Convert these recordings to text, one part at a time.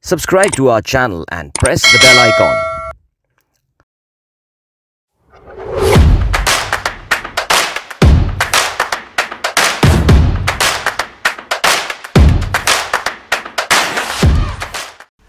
Subscribe to our channel and press the bell icon.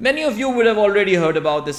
Many of you would have already heard about this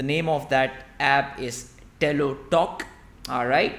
The name of that app is TeloTalk, alright?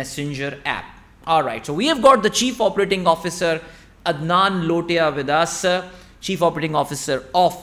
messenger app. Alright, so we have got the Chief Operating Officer Adnan Lotia with us, Chief Operating Officer of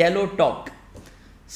TeloTalk,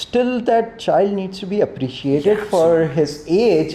still that child needs to be appreciated for his age,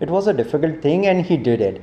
it was a difficult thing and he did it.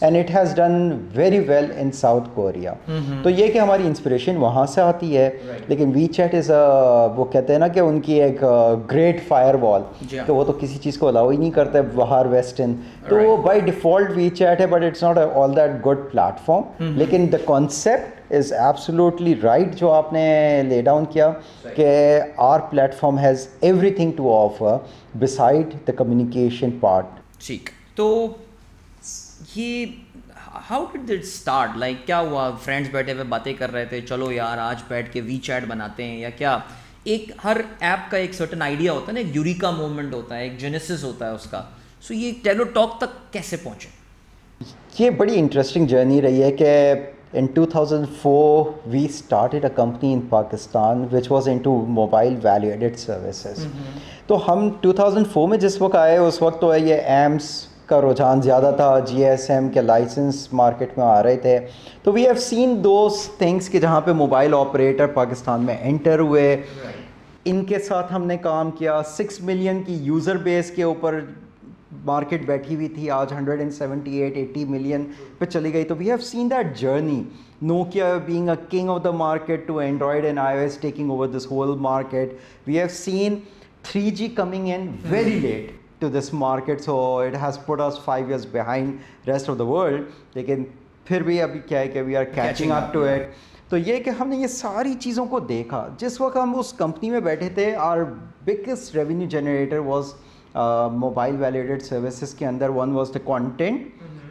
And it has done very well in South Korea. تو یہ کہ ہماری inspiration وہاں سے آتی ہے, لیکن وی chat از وہ کہتے ہیں نا کہ ان کی ایک گریٹ فائر وال, تو وہ تو کسی چیز کو الاؤ ہی نہیں کرتا باہر ویسٹرن, تو وہ بائی ڈیفالٹ وی چیٹ ہے, but it's not all that good platform. لیکن the concept is absolutely right جو آپ نے لے ڈاؤن کیا کہ our platform has everything to offer beside the communication part. ٹھیک, تو یہ how did it start, like کیا ہوا, فرینڈس بیٹھے ہوئے باتیں کر رہے تھے, چلو یار آج بیٹھ کے وی چیٹ بناتے ہیں, یا کیا ایک ہر ایپ کا ایک سرٹن آئیڈیا ہوتا ہے نا, ایک یوریکا مومنٹ ہوتا ہے, ایک جینیسس ہوتا ہے اس کا, سو یہ ٹیلو ٹاک تک کیسے پہنچے؟ یہ بڑی انٹرسٹنگ جرنی رہی ہے کہ in 2004 we started a company in Pakistan which was into mobile value added services. تو ہم 2004 میں جس وقت آئے اس وقت تو یہ ایمس کا رجحان زیادہ تھا, جی ایس ایم کے لائسنس مارکیٹ میں آ رہے تھے, تو we have seen those things کہ جہاں پہ موبائل آپریٹر پاکستان میں انٹر ہوئے, ان کے ساتھ ہم نے کام کیا. 6 ملین کی یوزر بیس کے اوپر مارکیٹ بیٹھی ہوئی تھی, آج 178-80 ملین پہ چلی گئی. تو we have seen that journey, Nokia being a king of the market to Android and iOS taking over this whole market. We have seen 3G coming in very late to this market, so it has put us 5 years behind rest of the world. لیکن پھر بھی ابھی کیا ہے کہ we are catching up to it. تو یہ کہ ہم نے یہ ساری چیزوں کو دیکھا. جس وقت ہم اس کمپنی میں بیٹھے تھے, our biggest revenue generator was mobile value added services کے اندر one was the content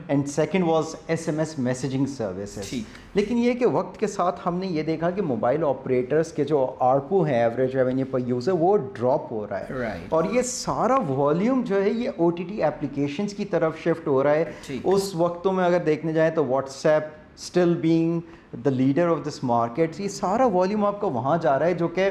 and second was SMS messaging services. لیکن یہ کہ وقت کے ساتھ ہم نے یہ دیکھا کہ موبائل آپریٹرس کے جو آرپو ہیں, ایوریج ریونیو پر یوزر, وہ ڈراپ ہو رہا ہے, اور یہ سارا والیوم جو ہے یہ OTT ایپلیکیشنس کی طرف شفٹ ہو رہا ہے. اس وقتوں میں اگر دیکھنے جائیں تو what's app still being the leader of this market, یہ سارا والیوم آپ کا وہاں جا رہا ہے, جو کہ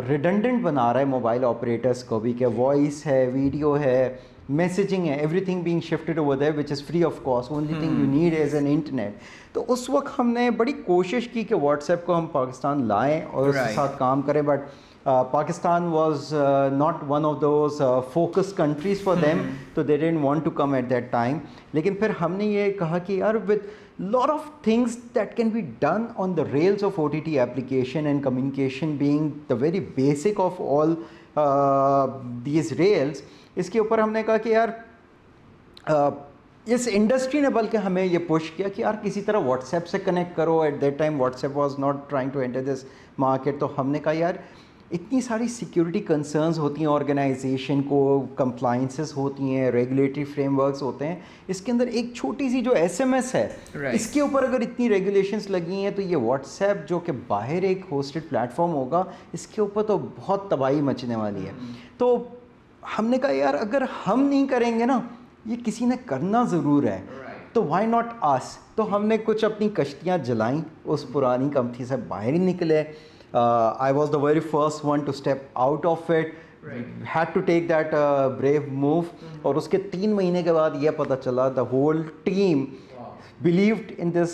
ریڈنڈنٹ بنا رہا ہے موبائل آپریٹرس کو بھی, کہ وائس ہے, ویڈیو ہے, میسیجنگ ہے, every thing being shifted over there which is free of cost, only thing you need is an internet. تو اس وقت ہم نے بڑی کوشش کی کہ واٹس ایپ کو ہم پاکستان لائیں اور اس کے ساتھ کام کریں, but Pakistan was not one of those focus countries for them, so they didn't want to come at that time. لیکن پھر ہم نے یہ کہا کہ یار with lot of things that can be done on the rails of OTT application and communication being the very basic of all these rails, اس کے اوپر ہم نے کہا کہ یار اس انڈسٹری نے بلکہ ہمیں یہ پش کیا کہ یار کسی طرح واٹس ایپ سے کنیکٹ کرو. At that time WhatsApp was not trying to enter this market. تو ہم نے کہا یار اتنی ساری سیکیورٹی کنسرنز ہوتی ہیں آرگنائزیشن کو, کمپلائنسز ہوتی ہیں, ریگولیٹری فریم ورکس ہوتے ہیں, اس کے اندر ایک چھوٹی سی جو SMS ہے اس کے اوپر اگر اتنی ریگولیشنز لگی ہیں, تو یہ واٹس ایپ جو کہ باہر ایک ہوسٹڈ پلیٹ فارم ہوگا, اس کے اوپر تو بہت تباہی مچنے والی ہے. تو ہم نے کہا یار اگر ہم نہیں کریں گے نا, یہ کسی نے کرنا ضرور ہے, تو وائی ناٹ آس. تو ہم نے کچھ اپنی کشتیاں جلائیں, اس پرانی کمپنی سے باہر ہی نکلے. I was the very first one to step out of it. Had to take that brave move. اور اس کے 3 مہینے کے بعد یہ پتہ چلا the whole team believed in this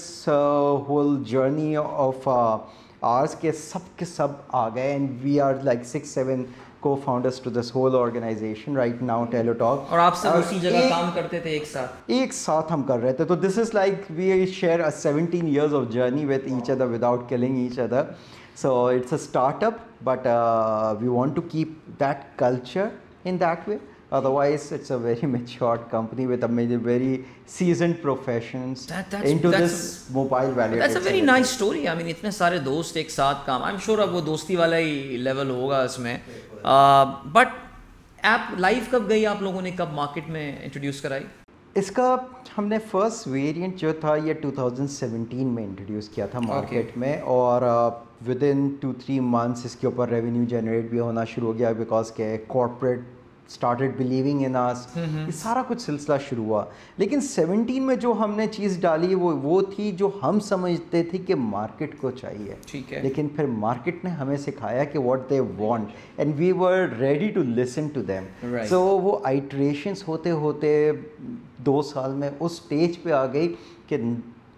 whole journey of ours کہ سب کے سب آ گئے, and we are like 6-7 co-founders to this whole organization right now, Teletalk. اور آپ سب اسی جگہ کام کرتے تھے ایک ساتھ ہم کر رہے تھے. تو this is like we share a 17 years of journey with each other without killing each other. So it's a startup, but we want to keep that culture in that way. Otherwise, it's a very matured company with a very seasoned professions into this mobile value. That's a very nice story. I mean, اتنے سارے دوست ایک ساتھ کام. I'm sure اب وہ دوستی والا ہی level ہوگا اس میں. But ایپ لائف کب گئی آپ لوگوں نے, کب مارکیٹ میں انٹروڈیوس کرائی؟ اس کا ہم نے فرسٹ ویریئنٹ جو تھا یہ 2017 میں انٹروڈیوس کیا تھا مارکیٹ میں, اور ود ان 2-3 months اس کے اوپر ریونیو جنریٹ بھی ہونا شروع ہو گیا, بیکاز کہ کارپوریٹ اسٹارٹیڈ بلیونگ ان اس, یہ سارا کچھ سلسلہ شروع ہوا. لیکن 17 میں جو ہم نے چیز ڈالی وہ تھی جو ہم سمجھتے تھے کہ مارکیٹ کو چاہیے, لیکن پھر مارکیٹ نے ہمیں سکھایا کہ what they want, and we were ready to listen to them. So وہ آئٹریشنس ہوتے ہوتے 2 سال میں اس اسٹیج پہ آ گئی کہ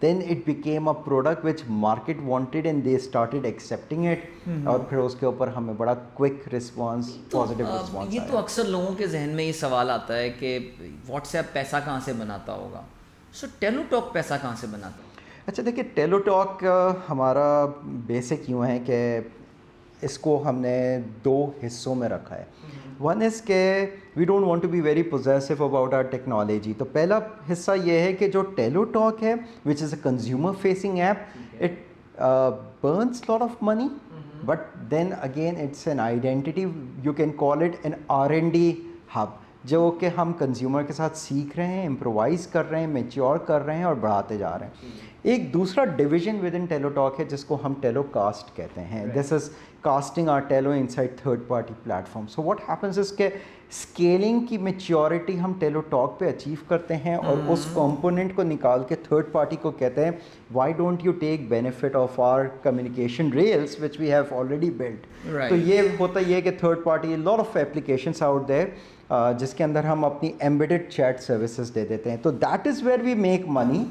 then it became a product which market wanted and they started accepting it. اور پھر اس کے اوپر ہمیں بڑا کوئک رسپانس, پازیٹیو رسپانس آیا. یہ تو اکثر لوگوں کے ذہن میں یہ سوال آتا ہے کہ واٹس ایپ پیسہ کہاں سے بناتا ہوگا, سو ٹیلو ٹاک پیسہ کہاں سے بناتا ہے؟ اچھا دیکھیے ٹیلو ٹاک ہمارا بیسک یوں ہے کہ اس کو ہم نے 2 حصوں میں رکھا ہے. ون از کہ we don't want to be very possessive about our technology. تو پہلا حصہ یہ ہے کہ جو ٹیلو ٹاک ہے which is a consumer facing app, it burns lot of money but then again it's an identity, you can call it an R&D hub, جو کہ ہم کنزیومر کے ساتھ سیکھ رہے ہیں, امپرووائز کر رہے ہیں, میچیور کر رہے ہیں اور بڑھاتے جا رہے ہیں. ایک دوسرا division with in Tello Talk ہے جس کو ہم ٹیلو کاسٹ کہتے ہیں. This is casting our Tello inside third party platform. So what happens is کہ اسکیلنگ کی میچیورٹی ہم ٹیلو ٹاک پہ اچیو کرتے ہیں اور اس کمپوننٹ کو نکال کے تھرڈ پارٹی کو کہتے ہیں why don't you take benefit of our communication rails which we have already built. تو یہ ہوتا یہ کہ third party lot of applications out there جس کے اندر ہم اپنی ایمبیڈڈ چیٹ سروسز دے دیتے ہیں. تو that is where we make money,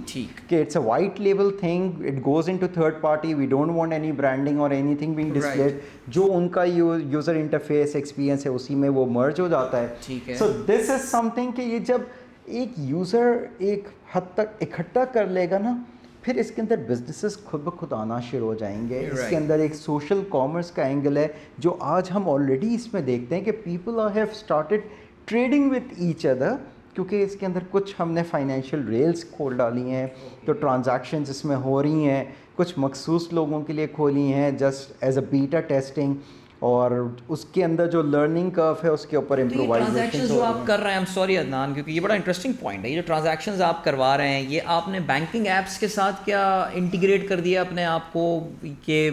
کہ it's a white label thing, it goes into third party, we don't want any branding اور anything being displayed. جو ان کا یوزر انٹرفیس ایکسپیرینس ہے اسی میں وہ مرج ہو جاتا ہے. سو دس از سم تھنگ کہ یہ جب ایک یوزر ایک حد تک اکٹھا کر لے گا نا, پھر اس کے اندر بزنسز خود بخود آنا شروع ہو جائیں گے. اس کے اندر ایک سوشل کامرس کا اینگل ہے جو آج ہم آلریڈی اس میں دیکھتے ہیں کہ people have started trading with each other, کیونکہ اس کے اندر کچھ ہم نے فائنینشیل ریلز کھول ڈالی ہیں, تو ٹرانزیکشنز اس میں ہو رہی ہیں, کچھ مخصوص لوگوں کے لیے کھولی ہیں just as a beta testing, اور اس کے اندر جو لرننگ کرو ہے اس کے اوپر امپرووائزیشن جو آپ کر رہے ہیں. سوری عدنان, کیونکہ یہ بڑا انٹرسٹنگ پوائنٹ ہے. یہ جو ٹرانزیکشنز آپ کروا رہے ہیں یہ آپ نے بینکنگ ایپس کے ساتھ کیا انٹیگریٹ کر دیا اپنے آپ کو, کہ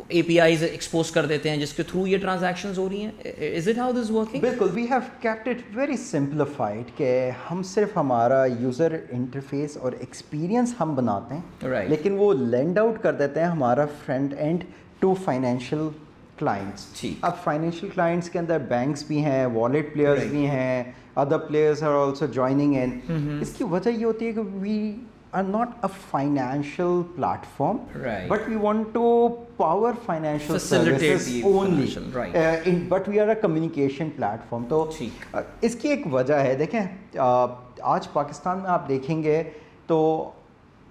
اے پی آئیز ایکسپوز کر دیتے ہیں جس کے تھرو یہ ٹرانزیکشنز ہو رہی ہیں؟ Is it how this working? بالکل, we have kept it very simplified کہ ہم صرف ہمارا یوزر انٹرفیس اور ایکسپیرینس ہم بناتے ہیں, لیکن وہ لینڈ آؤٹ کر دیتے ہیں ہمارا front end to financial clients. اب فائنینشیل کلائنٹس کے اندر بینکس بھی ہیں, والیٹ پلیئرز بھی ہیں, other players are also joining in. اس کی وجہ یہ ہوتی ہے کہ وی are not a financial platform, but we want to power financial services only, but we are a communication platform. تو اس کی ایک وجہ ہے, دیکھیں آج پاکستان میں آپ دیکھیں گے تو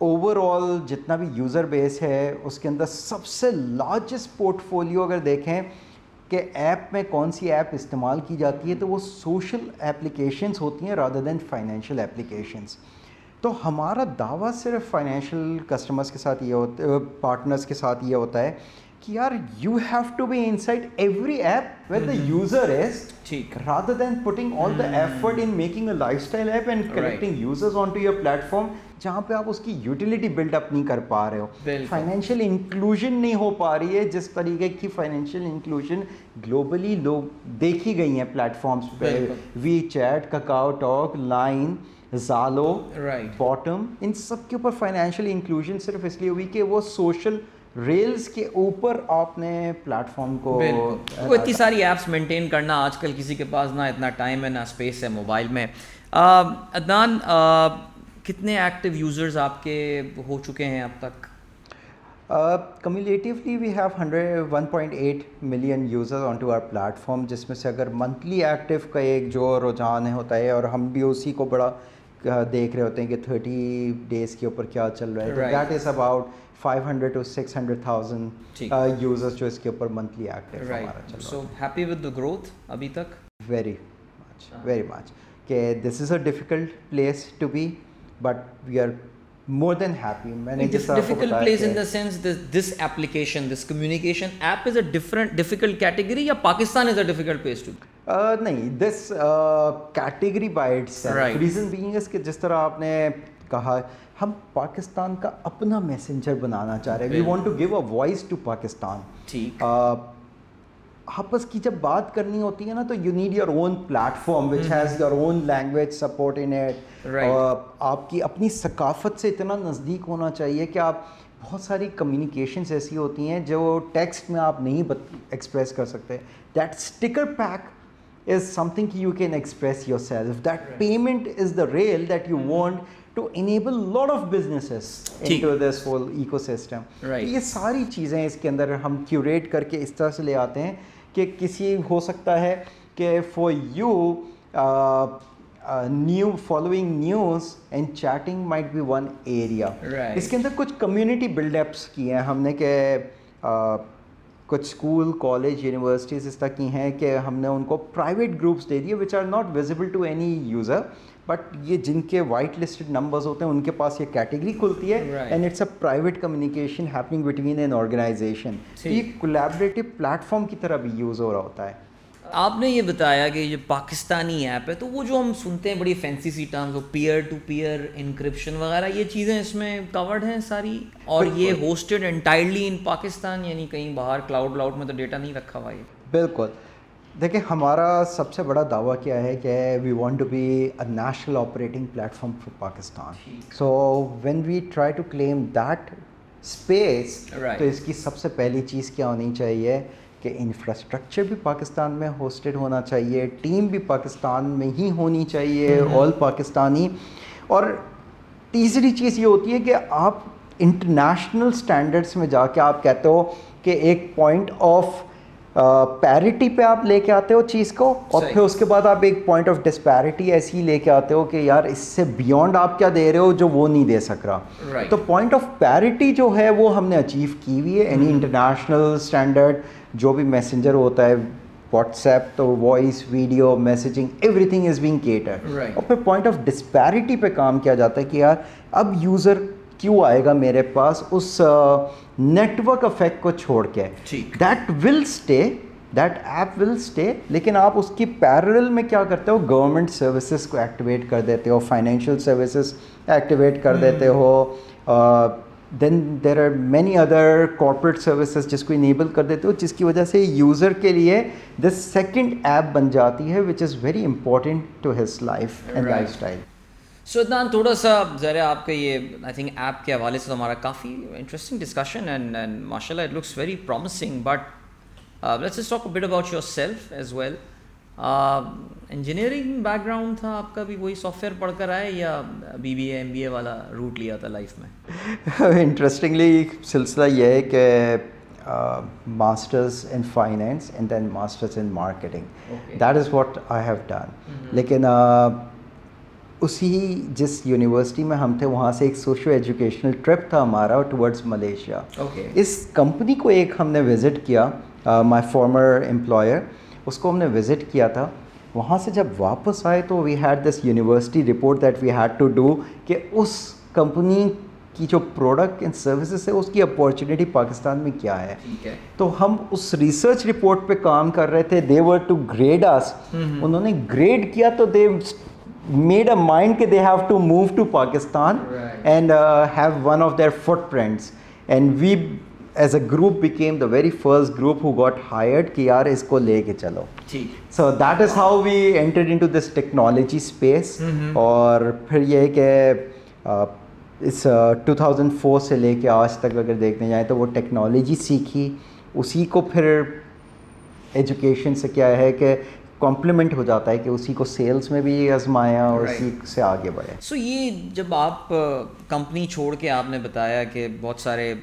اوور آل جتنا بھی یوزر بیس ہے اس کے اندر سب سے لارجسٹ پورٹ فولیو اگر دیکھیں کہ ایپ میں کون سی ایپ استعمال کی جاتی ہے تو وہ سوشل ایپلیکیشنس ہوتی ہیں رادر دین فائنینشیل ایپلیکیشنس. تو ہمارا دعویٰ صرف فائنینشیل کسٹمرس کے ساتھ یہ ہوتا ہے, پارٹنرس کے ساتھ یہ ہوتا ہے کہ یار you have to be inside every app where the user is, rather than putting all the effort in making a lifestyle app and collecting users onto your platform جہاں پہ آپ اس کی یوٹیلیٹی بلڈ اپ نہیں کر پا رہے ہو. Financial inclusion نہیں ہو پا رہی ہے جس طریقے کی فائنینشیل انکلوژن گلوبلی لوگ دیکھی گئی ہیں پلیٹفارمس پہ, وی چیٹ, ککاؤ ٹاک, لائن, زالو, باٹم, ان سب کے اوپر فائنینشیل انکلوژن صرف اس لیے ہوئی کہ وہ سوشل ریلز کے اوپر آپ نے پلیٹ فارم کو اتنی ساری ایپس مینٹین کرنا آج کل کسی کے پاس نہ اتنا ٹائم ہے نہ اسپیس ہے موبائل میں. عدنان, کتنے ایکٹیو یوزرز آپ کے ہو چکے ہیں اب تک؟ Cumulatively we have 1.8 million users on to our platform, جس میں سے اگر منتھلی ایکٹیو کا ایک جو رجحان ہوتا ہے اور ہم بھی اسی کو بڑا دیکھ رہے ہوتے ہیں کہ 30 ڈیز کے اوپر کیا چل رہا ہے, تو that is about 500 to 600,000 users جو اس کے اوپر منتھلی ایکٹیو ہمارا چل رہا ہے. So happy with the growth ابھی تک؟ ویری مچ کہ this is a difficult place to be but we are more than happy. Difficult place in the sense this application, this communication app is a difficult category, یا Pakistan is a difficult place to be? نہیں, this category by itself. Reason being is کہ جس طرح آپ نے کہا ہم پاکستان کا اپنا میسنجر بنانا چاہ رہے ہیں. We want to give a voice to Pakistan. ٹھیک. آپس کی جب بات کرنی ہوتی ہے نا تو you need your own plate form which has your own language support in it. آپ کی اپنی ثقافت سے اتنا نزدیک ہونا چاہیے کہ آپ بہت ساری کمیونیکیشنز ایسی ہوتی ہیں جو ٹیکسٹ میں آپ نہیں ایکسپریس کر سکتے. That sticker pack is something you can express yourself. That payment is the rail that you want to enable lot of businesses into this whole ecosystem. یہ ساری چیزیں اس کے اندر ہم کیوریٹ کر کے اس طرح سے لے آتے ہیں کہ کسی ہو سکتا ہے کہ for you following news and chatting might be one area. Right. اس کے اندر کچھ کمیونٹی بلڈ اپس کی ہیں ہم نے کہ کچھ اسکول کالج یونیورسٹیز اس طرح کی ہیں کہ ہم نے ان کو پرائیویٹ گروپس دے دیے which are not visible to any user, but یہ جن کے وائٹ لسٹڈ نمبرز ہوتے ہیں ان کے پاس یہ کیٹیگری کھلتی ہے and it's a private communication happening between an organisation. یہ کولیبریٹو پلیٹ فارم کی طرح بھی یوز ہو رہا ہوتا ہے. آپ نے یہ بتایا کہ یہ پاکستانی ایپ ہے, تو وہ جو ہم سنتے ہیں بڑی فینسی سی ٹرمز, وہ پیئر ٹو پیئر انکرپشن وغیرہ, یہ چیزیں اس میں کورڈ ہیں ساری, اور یہ ہوسٹڈ انٹائرلی ان پاکستان, یعنی کہیں باہر کلاؤڈ میں تو ڈیٹا نہیں رکھا ہوا ہے؟ بالکل. دیکھیں ہمارا سب سے بڑا دعویٰ کیا ہے کہ we want to be a national operating platform for Pakistan. So when we try to claim that space, تو اس کی سب سے پہلی چیز کیا ہونی چاہیے کہ انفراسٹرکچر بھی پاکستان میں ہوسٹڈ ہونا چاہیے, ٹیم بھی پاکستان میں ہی ہونی چاہیے, آل پاکستانی. اور تیسری چیز یہ ہوتی ہے کہ آپ انٹرنیشنل اسٹینڈرڈس میں جا کے آپ کہتے ہو کہ ایک پوائنٹ آف پیرٹی پہ آپ لے کے آتے ہو چیز کو, اور پھر اس کے بعد آپ ایک پوائنٹ آف ڈسپیرٹی ایسی لے کے آتے ہو کہ یار اس سے بیونڈ آپ کیا دے رہے ہو جو وہ نہیں دے سک رہا. تو پوائنٹ آف پیرٹی جو ہے وہ ہم نے اچیو کی ہوئی ہے. اینی انٹرنیشنل اسٹینڈرڈ جو بھی میسنجر ہوتا ہے, واٹس ایپ, تو voice video messaging everything is being catered. اور پھر پوائنٹ آف ڈسپیرٹی پہ کام کیا جاتا ہے کہ یار اب یوزر کیوں آئے گا میرے پاس اس نیٹ ورک افیکٹ کو چھوڑ کے. That will stay, that app will stay, لیکن آپ اس کی پیرل میں کیا کرتے ہو, گورنمنٹ سروسز کو ایکٹیویٹ کر دیتے ہو, فائنینشیل سروسز ایکٹیویٹ کر دیتے ہو, then there are many other corporate services جس کو انیبل کر دیتے ہو, جس کی وجہ سے یوزر کے لیے دس سیکنڈ ایپ بن جاتی ہے which is very important to his life and lifestyle. So Adnan, تھوڑا سا ذرا آپ کا یہ آئی تھنک ایپ کے حوالے سے تو ہمارا کافی انٹرسٹنگ ڈسکشن اینڈ ماشاء اللہ it looks very promising, but let's just talk a bit about yourself as well. Engineering background تھا آپ کا بھی, وہی سافٹ ویئر پڑھ کر آئے یا BBA MBA والا روٹ لیا تھا لائف میں؟ انٹرسٹنگلی سلسلہ یہ ہے کہ masters in finance and then masters in marketing, that is what I have done. لیکن اسی جس یونیورسٹی میں ہم تھے وہاں سے ایک سوشو ایجوکیشنل ٹرپ تھا ہمارا ٹورڈز ملیشیا. اس کمپنی کو ایک ہم نے وزٹ کیا, مائی فارمر امپلائر, اس کو ہم نے وزٹ کیا تھا. وہاں سے جب واپس آئے تو we had this university report that we had to do کہ اس کمپنی کی جو پروڈکٹ اینڈ سروسز ہے اس کی اپارچونیٹی پاکستان میں کیا ہے. تو ہم اس ریسرچ رپورٹ پہ کام کر رہے تھے. دے ور ٹو گریڈ اس, انہوں نے گریڈ کیا تو دے made a mind کہ they have to move to Pakistan and have one of their footprints, and we as a group became the very first group who got hired کہ یار اس کو لے کے چلو. So that is how we entered into this technology space. اور پھر یہ کہ اس 2004 سے لے کے آج تک اگر دیکھنے جائیں تو وہ ٹیکنالوجی سیکھی, اسی کو پھر ایجوکیشن سے کیا ہے کہ کمپلیمنٹ ہو جاتا ہے کہ اسی کو سیلز میں بھی آزمایا اور اسی سے آگے بڑھے. سو یہ جب آپ کمپنی چھوڑ کے آپ نے بتایا کہ بہت سارے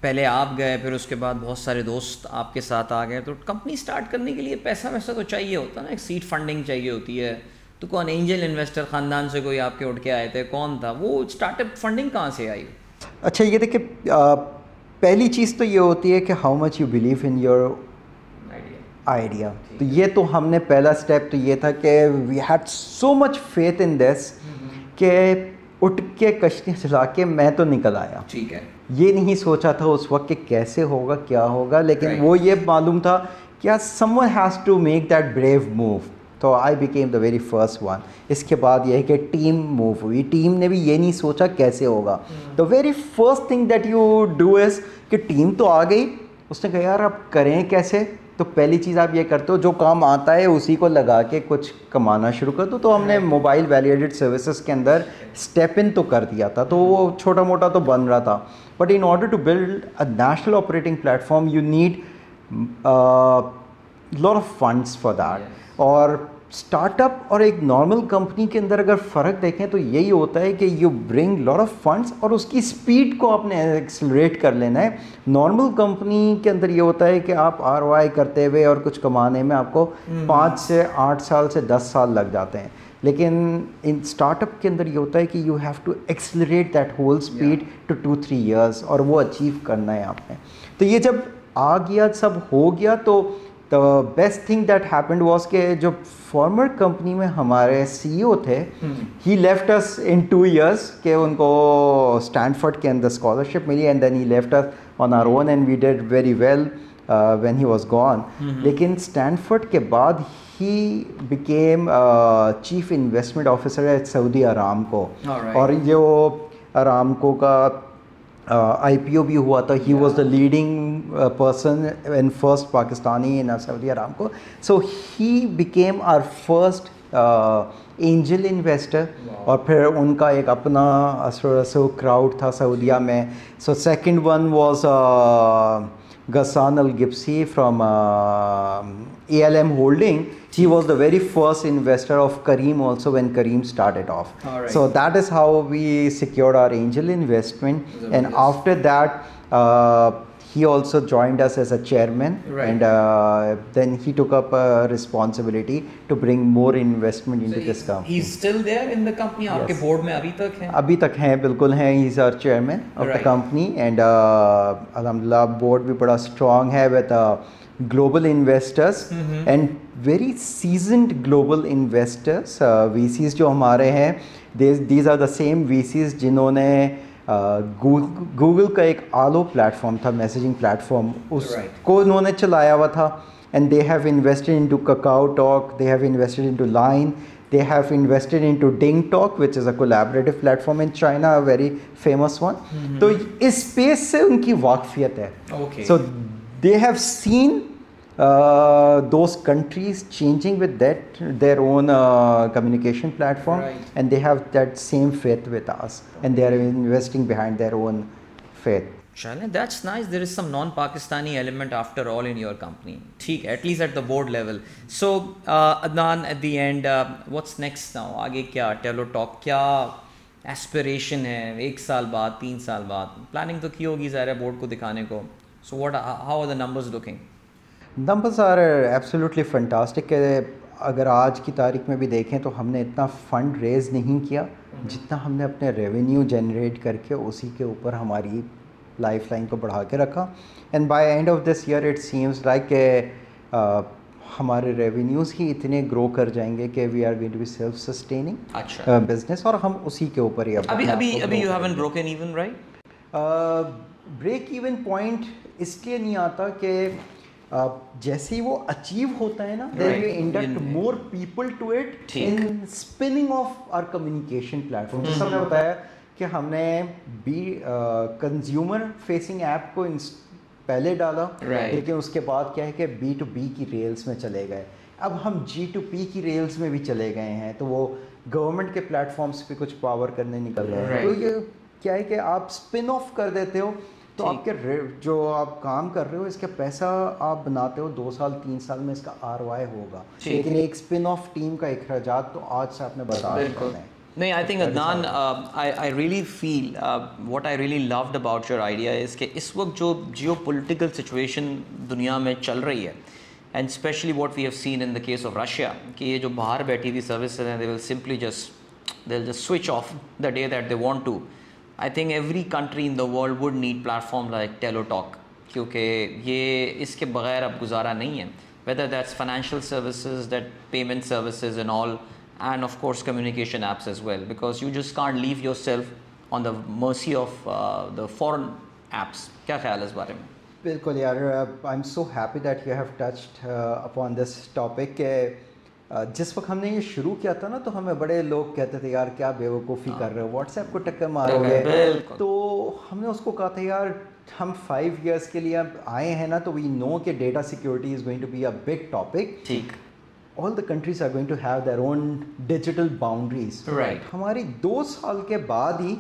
پہلے آپ گئے, پھر اس کے بعد بہت سارے دوست آپ کے ساتھ آ گئے, تو کمپنی اسٹارٹ کرنے کے لیے پیسہ ویسا تو چاہیے ہوتا ہے نا, ایک سیڈ فنڈنگ چاہیے ہوتی ہے. تو کون اینجل انویسٹر خاندان سے کوئی آپ کے اٹھ کے آئے تھے, کون تھا وہ اسٹارٹ اپ فنڈنگ کہاں سے آئی؟ اچھا یہ دیکھیں, پہلی چیز تو یہ ہوتی ہے کہ how much you believe in your idea. تو یہ تو ہم نے پہلا اسٹیپ تو یہ تھا کہ we had so much faith in دس کہ اٹھ کے کشتی چلا کے میں تو نکل آیا. ٹھیک ہے, یہ نہیں سوچا تھا اس وقت کہ کیسے ہوگا کیا ہوگا, لیکن وہ یہ معلوم تھا کہ someone has to make that brave move. تو I became the very first one. اس کے بعد یہ ہے کہ ٹیم موو ہوئی, ٹیم نے بھی یہ نہیں سوچا کیسے ہوگا. دا very first thing that you do is کہ ٹیم تو آ گئی, اس نے کہا یار اب کریں کیسے. تو پہلی چیز آپ یہ کرتے ہو جو کام آتا ہے اسی کو لگا کے کچھ کمانا شروع کر دو. تو ہم نے موبائل ویلیو ایڈڈ سروسز کے اندر اسٹیپ ان تو کر دیا تھا, تو وہ چھوٹا موٹا تو بن رہا تھا. But in order to build a national operating platform you need lot of funds for that. اور اسٹارٹ اپ اور ایک نارمل کمپنی کے اندر اگر فرق دیکھیں تو یہی ہوتا ہے کہ you bring lot of funds اور اس کی اسپیڈ کو آپ نے ایکسلریٹ کر لینا ہے. نارمل کمپنی کے اندر یہ ہوتا ہے کہ آپ ROI کرتے ہوئے اور کچھ کمانے میں آپ کو 5 سے 8 سال سے 10 سال لگ جاتے ہیں. لیکن ان اسٹارٹ اپ کے اندر یہ ہوتا ہے کہ you have to accelerate that whole speed to 2-3 years, اور وہ اچیو کرنا ہے آپ نے. تو یہ جب آ گیا, سب ہو گیا, تو the best thing that happened was کہ جو فارمر کمپنی میں ہمارے CEO تھے, he left us in 2 years کہ ان کو اسٹینفرڈ کے اندر اسکالرشپ ملی, and then he left us on our own and we did very well when he was gone. لیکن اسٹینفرڈ کے بعد he became chief investment officer at Saudi Aramco, اور جو ارامکو کا IPO بھی ہوا تھا. He was the leading person and first Pakistani in Saudi Aramco. So he became our first angel investor. اور پھر ان کا ایک اپنا سو کراؤڈ تھا سعودیہ میں. So second one was Ghassan Al-Gibsi from ALM Holding. He was the very first investor of Careem also when Careem started off. So that is how we secured our angel investment. And after that, he also joined us as a chairman. And then he took up a responsibility to bring more investment into this company. He's still there in the company? آپ کے board میں ابھی تک ہیں؟ ابھی تک ہیں, بالکل ہیں. He's our chairman of the company. And alhamdulillah board بھی بڑا strong ہے with global investors and very seasoned global investors. VCs جو ہمارے ہیں, these are the same VCs جنہوں نے گوگل کا ایک آلو پلیٹ فارم تھا, میسیجنگ پلیٹ فارم, اس کو انہوں نے چلایا ہوا تھا. And they have invested into Kakao Talk, they have invested into Line, they have invested into Ding Talk, which is a collaborative platform in China, a very famous one. تو اس space سے ان کی واقفیت ہے. So they have seen those countries changing with their own communication platform, and they have that same faith with us, and they are investing behind their own faith. Chale, that's nice. There is some non-Pakistani element after all in your company. ٹھیک, at least at the board level. So Adnan, at the end, what's next now? آگے کیا ٹیلو talk کیا aspiration ہے 1 سال بعد 3 سال بعد؟ Planning تو کی ہوگی ظاہر ہے بورڈ کو دکھانے کو. So how are the numbers looking? Numbers are absolutely fantastic. اگر آج کی تاریخ میں بھی دیکھیں تو ہم نے اتنا فنڈ ریز نہیں کیا جتنا ہم نے اپنے ریونیو جنریٹ کر کے اسی کے اوپر ہماری لائف لائن کو بڑھا کے رکھا. And by end of this year it seems like کہ ہمارے ریونیوز ہی اتنے گرو کر جائیں گے کہ we are going to be self sustaining business, اور ہم اسی کے اوپر ہی ابھی you haven't broken even, right? Break even point اس لیے نہیں آتا کہ جیسے ہی وہ اچیو ہوتا ہے نا, then we induct more people to it in spinning off our communication platform. جیسا میں نے بتایا کہ ہم نے بھی کنزیومر فیسنگ ایپ کو پہلے ڈالا, لیکن اس کے بعد کیا ہے کہ B2B کی ریلز میں چلے گئے. اب ہم G2P کی ریلز میں بھی چلے گئے ہیں, تو وہ گورنمنٹ کے پلیٹ فارمس پہ کچھ پاور کرنے نکل رہے ہیں. تو یہ کیا ہے کہ آپ اسپن آف کر دیتے ہو, تو آپ کے جو آپ کام کر رہے ہو اس کا پیسہ آپ بناتے ہو 2 سال 3 سال میں اس کا ROI ہوگا, لیکن ایک اسپن آف ٹیم کا اخراجات تو آج سے آپ نے بتا دیا. نہیں, I think Adnan, I really feel what I really loved about your idea is کہ اس وقت جو جیو پولیٹیکل سچویشن دنیا میں چل رہی ہے, and specially what we have seen in the case of Russia, کہ یہ جو باہر بیٹھی ہوئی سروسز ہیں, they will simply just switch off the day that they want to. I think every country in the world would need platform like TeleTalk, کیونکہ یہ اس کے بغیر اب گزارا نہیں ہے, whether that's financial services, that payment services and all, and of course communication apps as well, because you just can't leave yourself on the mercy of the foreign apps. کیا خیال ہے اس بارے میں؟ بالکل یار, I'm so happy that you have touched upon this topic. جس وقت ہم نے یہ شروع کیا تھا نا, تو ہمیں بڑے لوگ کہتے تھے یار کیا بیوقوفی کر رہے ہو, واٹس ایپ کو ٹکر مارو گے. تو ہم نے اس کو کہا تھا یار ہم 5 years کے لیے آئے ہیں نا, تو وی نو کہ data security is going to be a big topic. ٹھیک, all the countries are going to have their own digital boundaries. ہماری 2 سال کے بعد ہی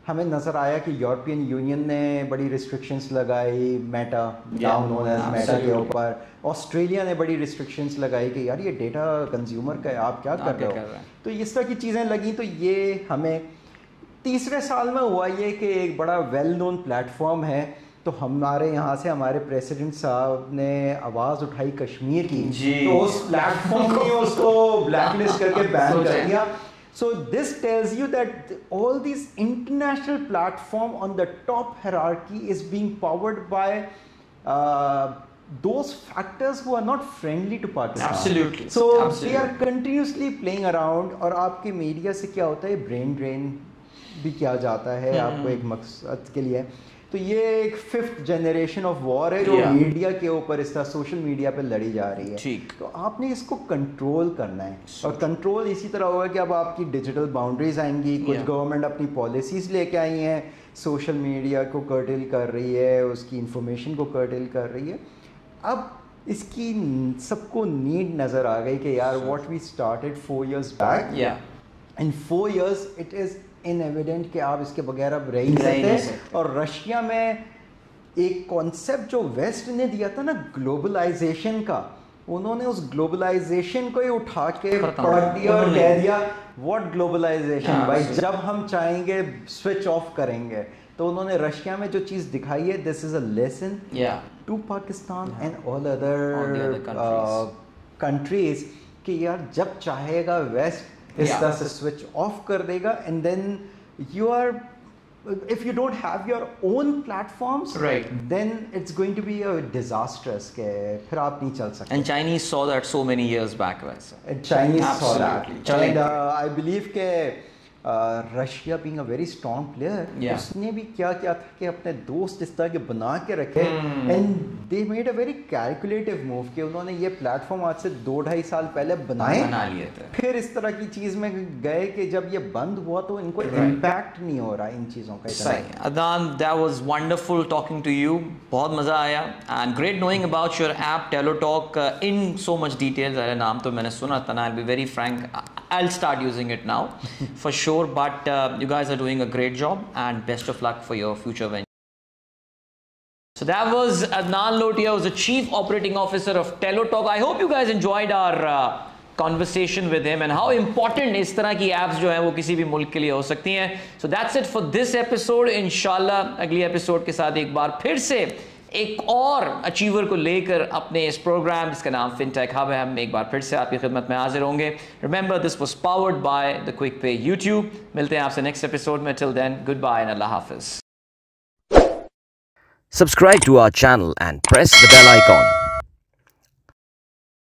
ہمیں نظر آیا کہ یورپین یونین نے بڑی ریسٹرکشنس لگائی Meta, now known as Meta کے اوپر. آسٹریلیا نے بڑی ریسٹرکشنس لگائی کہ یار یہ ڈیٹا کنزیومر کا ہے, آپ کیا کر رہے ہو. تو اس طرح کی چیزیں لگیں. تو یہ ہمیں 3رے سال میں ہوا یہ کہ ایک بڑا ویل نون پلیٹ فارم ہے تو ہمارے یہاں سے ہمارے پریسیڈنٹ صاحب نے آواز اٹھائی کشمیر کی, تو اس پلیٹ فارم نے اس کو بلیک لسٹ کر کے بین کر دیا. So this tells you that all these international platform on the top hierarchy is being powered by those factors who are not friendly to Pakistan. Absolutely. So they are continuously playing around, اور آپ کے media سے کیا ہوتا ہے, brain drain بھی کیا جاتا ہے آپ کو ایک مقصد کے لیے. تو یہ ایک 5th جنریشن آف وار ہے جو میڈیا کے اوپر اس طرح سوشل میڈیا پہ لڑی جا رہی ہے. تو آپ نے اس کو کنٹرول کرنا ہے, اور کنٹرول اسی طرح ہوگا کہ اب آپ کی ڈیجیٹل باؤنڈریز آئیں گی. کچھ گورنمنٹ اپنی پالیسیز لے کے آئی ہیں, سوشل میڈیا کو کرٹل کر رہی ہے, اس کی انفارمیشن کو کرٹل کر رہی ہے. اب اس کی سب کو نیڈ نظر آ گئی کہ یار what we started 4 years back, in 4 years it is an evident کہ آپ اس کے بغیر اب رہ ہی نہیں سکتے. اور رشیا میں ایک کانسیپٹ جو ویسٹ نے دیا تھا نا گلوبلائزیشن کا, انہوں نے اس گلوبلائزیشن کو ہی اٹھا کے پڑھ دیا اور کہہ دیا واٹ گلوبلائزیشن بھائی, جب ہم چاہیں گے سوئچ آف کریں گے. تو انہوں نے رشیا میں جو چیز دکھائی ہے, this is a lesson to Pakistan and all other countries کہ یار جب چاہے گا ویسٹ اس طرح سے سوئچ آف کر دے گا, and then you are if you don't have your own platforms, then it's going to be a disastrous کہ پھر آپ نہیں چل سکتے. And Chinese saw that so many years back ویسے. Chinese saw that. And I believe کہ Russia being a very strong player, اس نے بھی کیا کیا تھا کہ اپنے دوست اس طرح کے بنا کے رکھے, and they made a very calculative move کہ انہوں نے یہ پلیٹ فارم آج سے 2-2.5 سال پہلے بنا لیے تھے. پھر اس طرح کی چیز میں گئے کہ جب یہ بند ہوا تو ان کو امپیکٹ نہیں ہو رہا ان چیزوں کا. صحیح. Adnan, that was wonderful talking to you. بہت مزہ آیا, and great knowing about your app Tello Talk in so much details. ارے نام تو میں نے سنا تھا نا, I'll be very frank, I'll start using it now for sure, but you guys are doing a great job and best of luck for your future venture. So that was Adnan Lotia, who's the Chief Operating Officer of Tello Talk. I hope you guys enjoyed our conversation with him and how important اس طرح کی apps جو ہیں وہ کسی بھی ملک کے لیے ہو سکتی ہیں. So that's it for this episode. انشاءاللہ اگلی ایپیسوڈ کے ساتھ ایک بار پھر سے ایک اور اچیور کو لے کر اپنے اس پروگرام جس کا نام FinTech Hub ہے, ہم ایک بار پھر سے آپ کی خدمت میں حاضر ہوں گے. Remember this was powered by the Quick Pay YouTube. ملتے ہیں آپ سے نیکسٹ ایپیسوڈ میں. Till then, goodbye and اللہ حافظ. Subscribe to our channel and press the bell icon.